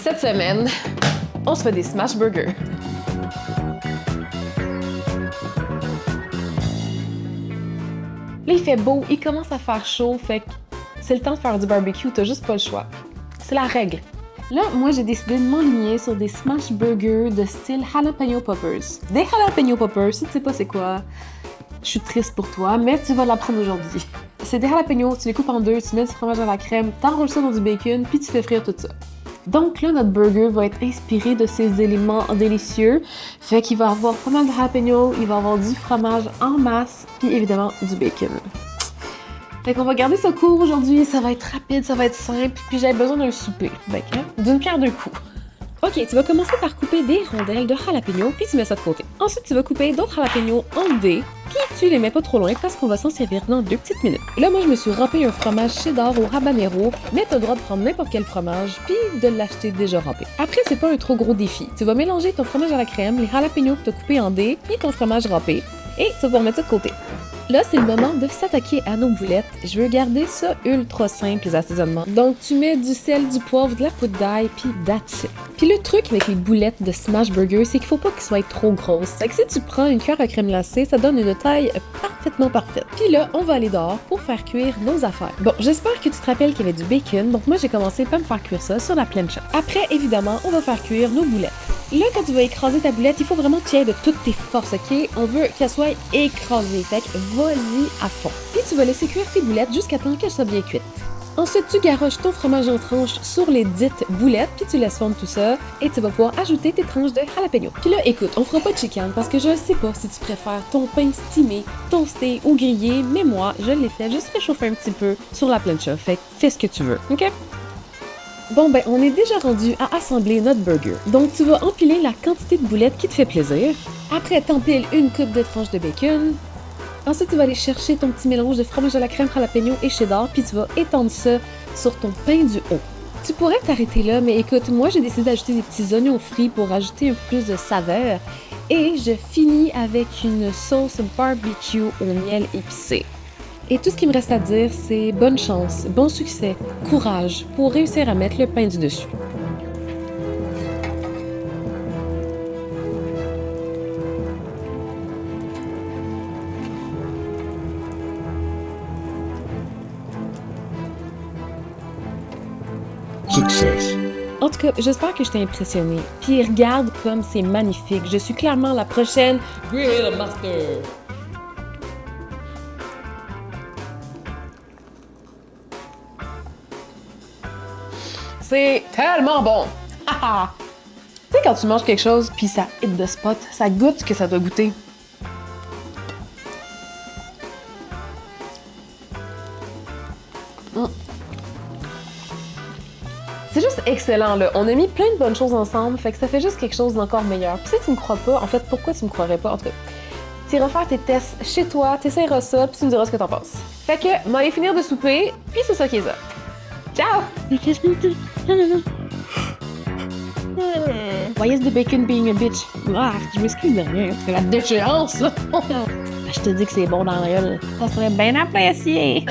Cette semaine, on se fait des smash burgers. Là, il fait beau, il commence à faire chaud, fait que c'est le temps de faire du barbecue, t'as juste pas le choix. C'est la règle. Là, moi, j'ai décidé de m'enligner sur des smash burgers de style jalapeno poppers. Des jalapeno poppers, si tu sais pas c'est quoi, je suis triste pour toi, mais tu vas l'apprendre aujourd'hui. C'est des jalapenos, tu les coupes en deux, tu mets du fromage à la crème, t'enroules ça dans du bacon, puis tu fais frire tout ça. Donc là, notre burger va être inspiré de ces éléments délicieux. Fait qu'il va avoir pas mal de jalapeno, il va avoir du fromage en masse, puis évidemment du bacon. Fait qu'on va garder ça court aujourd'hui, ça va être rapide, ça va être simple, puis j'ai besoin d'un souper. Fait que, d'une pierre deux coups. Ok, tu vas commencer par couper des rondelles de jalapeno, puis tu mets ça de côté. Ensuite, tu vas couper d'autres jalapenos en dés, puis tu les mets pas trop loin parce qu'on va s'en servir dans 2 petites minutes. Là, moi, je me suis râpé un fromage cheddar au habanero, mais t'as le droit de prendre n'importe quel fromage, puis de l'acheter déjà râpé. Après, c'est pas un trop gros défi. Tu vas mélanger ton fromage à la crème, les jalapenos que t'as coupés en dés, puis ton fromage râpé, et tu vas pouvoir mettre ça de côté. Là, c'est le moment de s'attaquer à nos boulettes. Je veux garder ça ultra simple, les assaisonnements. Donc, tu mets du sel, du poivre, de la poudre d'ail, puis that's it. Puis le truc avec les boulettes de Smash Burger, c'est qu'il faut pas qu'elles soient trop grosses. Fait que si tu prends une cuillère à crème glacée, ça donne une taille parfaitement parfaite. Puis là, on va aller dehors pour faire cuire nos affaires. Bon, j'espère que tu te rappelles qu'il y avait du bacon, donc moi, j'ai commencé par me faire cuire ça sur la plancha. Après, évidemment, on va faire cuire nos boulettes. Là, quand tu vas écraser ta boulette, il faut vraiment que tu y ailles de toutes tes forces, ok? On veut qu'elle soit écrasée, fait que vas-y à fond. Puis tu vas laisser cuire tes boulettes jusqu'à temps qu'elles soient bien cuites. Ensuite, tu garoches ton fromage en tranches sur les dites boulettes, puis tu laisses fondre tout ça, et tu vas pouvoir ajouter tes tranches de jalapeno. Puis là, écoute, on fera pas de chicken, parce que je sais pas si tu préfères ton pain stimé, toasté ou grillé, mais moi, je l'ai fait juste réchauffer un petit peu sur la plancha, fait que fais ce que tu veux, ok? Bon ben, on est déjà rendu à assembler notre burger. Donc tu vas empiler la quantité de boulettes qui te fait plaisir. Après, t'empiles une coupe de tranches de bacon. Ensuite, tu vas aller chercher ton petit mélange de fromage à la crème, jalapeno et cheddar, puis tu vas étendre ça sur ton pain du haut. Tu pourrais t'arrêter là, mais écoute, moi j'ai décidé d'ajouter des petits oignons frits pour ajouter un peu plus de saveur. Et je finis avec une sauce barbecue au miel épicé. Et tout ce qui me reste à dire, c'est bonne chance, bon succès, courage pour réussir à mettre le pain du dessus. Success. En tout cas, j'espère que je t'ai impressionné. Puis regarde comme c'est magnifique. Je suis clairement la prochaine Grill Master. C'est tellement bon! Haha! Tu sais, quand tu manges quelque chose puis ça hit the spot, ça goûte ce que ça doit goûter. Mm. C'est juste excellent, là. On a mis plein de bonnes choses ensemble, fait que ça fait juste quelque chose d'encore meilleur. Puis si tu me crois pas, en fait, pourquoi tu me croirais pas? En tout cas, tu iras faire tes tests chez toi, t'essayeras ça, puis tu me diras ce que t'en penses. Fait que, m'en aller finir de souper, puis c'est ça qui est ça. Ciao! Why is the bacon being a bitch? Ah, je m'excuse de rien. C'est la déchéance, là. Je te dis que c'est bon dans la gueule. Ça serait bien apprécié.